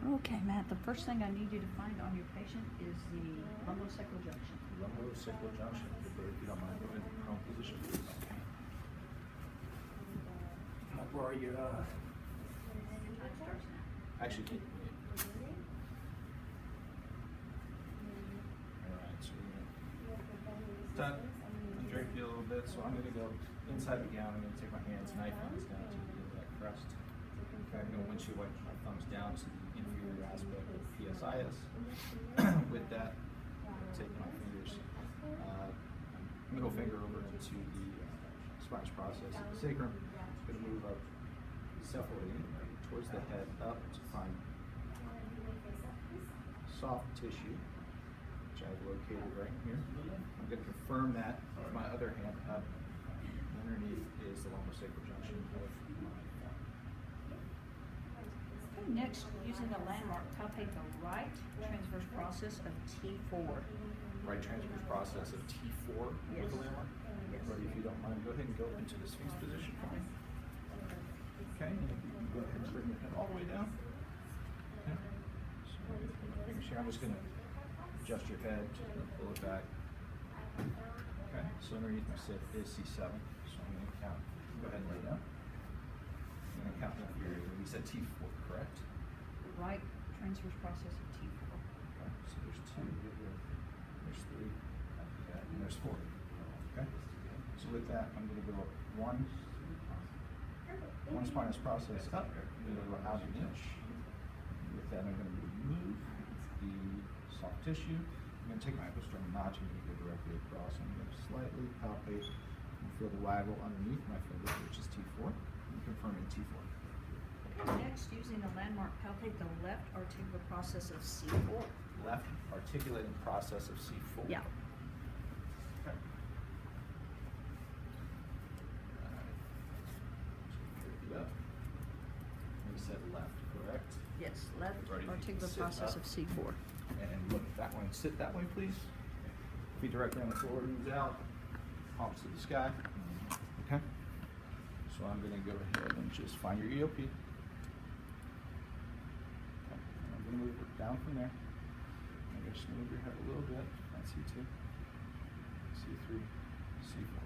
Okay, Matt, the first thing I need you to find on your patient is the lumbosacral junction. Lumbosacral junction. If you don't mind, go ahead in prone position. Okay. I'll borrow your, Your time starts now. actually, can you? Alright, so we're gonna tuck and drape you a little bit. So I'm gonna go inside the gown. I'm gonna take my hands, knife hands down to the crest. Okay, I'm gonna windshield wipe my thumbs down to the inferior aspect of PSIS. With that, take my fingers, middle finger over to the spinous process of the sacrum. I'm gonna move up cephaloid towards the head up to find soft tissue, which I've located right here. I'm going to confirm that with my other hand up. Underneath is the lumbosacral junction of my thumb. Okay, next, using a landmark, palpate the right transverse process of T4. Right transverse process of T4 Yes. with the landmark. Yes. Ready, if you don't mind, go ahead and go into the Sphinx position for me. Okay, and if you can go ahead and bring your head all the way down. Okay. So making sure I'm just going to adjust your head, pull it back. Okay, so underneath my sit is C7, so I'm going to count. Go ahead and lay down. I'm going to count down here. We said T4, correct? Right transverse process of T4. Okay, so there's 2, there's 3, and there's 4. Okay, so with that, I'm going to go up one spinous process up. I'm going to go out an inch. With that, I'm going to remove the soft tissue. I'm going to take my episternal notch and go directly across. I'm going to slightly palpate and feel the waggle underneath my finger, which is T4. I'm confirming T4. Okay, next, using a landmark, palpate the left articular process of C4. Left articulating process of C4. Yeah. Okay. Up. You said left, correct? Yes, left Ready, articular sit process up. of C4. And look that way. Sit that way, please. Feet directly on the floor, knees out, palms to the sky. Okay. So I'm going to go ahead and just find your EOP. Okay. I'm going to move it down from there. I'm going to just move your head a little bit. That's C2, C3, C4.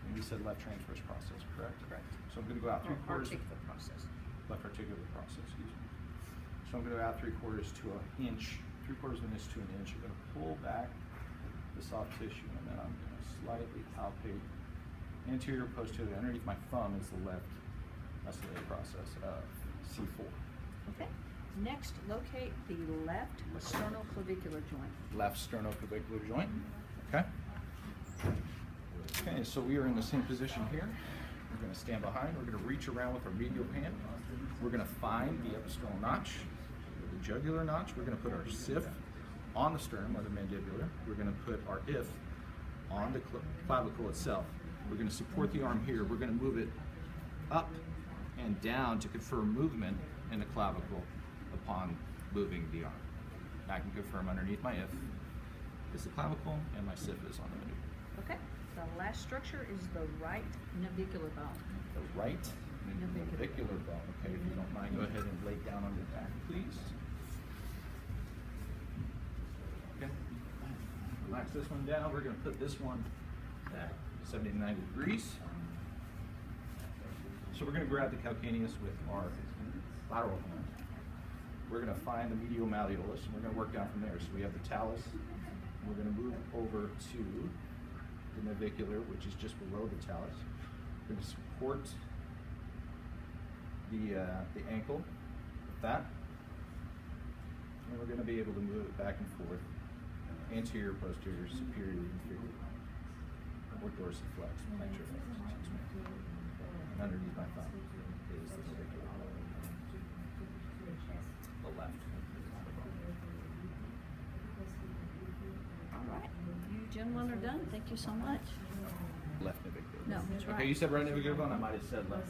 And we said left transverse process, correct? Correct. So I'm going to go out 3/4. Articular process. Left articular process, excuse me. So I'm going to go out 3/4 to an inch, 3/4 of an inch to an inch. I'm going to pull back the soft tissue, and then I'm going to slightly palpate anterior, posterior. Underneath my thumb is the left oscillator process of C4. Okay. Next, locate the left sternoclavicular joint. Left sternoclavicular joint. Okay. Okay, so we are in the same position here. We're going to stand behind. We're going to reach around with our medial hand. We're going to find the episternal notch, the jugular notch. We're going to put our SIF on the sternum or the mandibular. We're going to put our IF on the clavicle itself. We're going to support the arm here. We're going to move it up and down to confirm movement in the clavicle upon moving the arm. I can confirm underneath my IF is the clavicle and my SIF is on the mandibular. Okay. The last structure is the right navicular bone. The right navicular bone. Okay, if you don't mind, go ahead and lay down on your back, please. Okay. Relax this one down. We're going to put this one at 70 to 90 degrees. So we're going to grab the calcaneus with our lateral hand. We're going to find the medial malleolus, and we're going to work down from there. So we have the talus. We're going to move over to the navicular, which is just below the talus. We're going to support the ankle with that, and we're going to be able to move it back and forth, anterior, posterior, superior, inferior, or dorsiflex, plantarflex, excuse me. And underneath my thumb is the navicular, the left. All right. You gentlemen are done. Thank you so much. Left navicular. No, that's right. Okay, you said right navicular bone. I might have said left.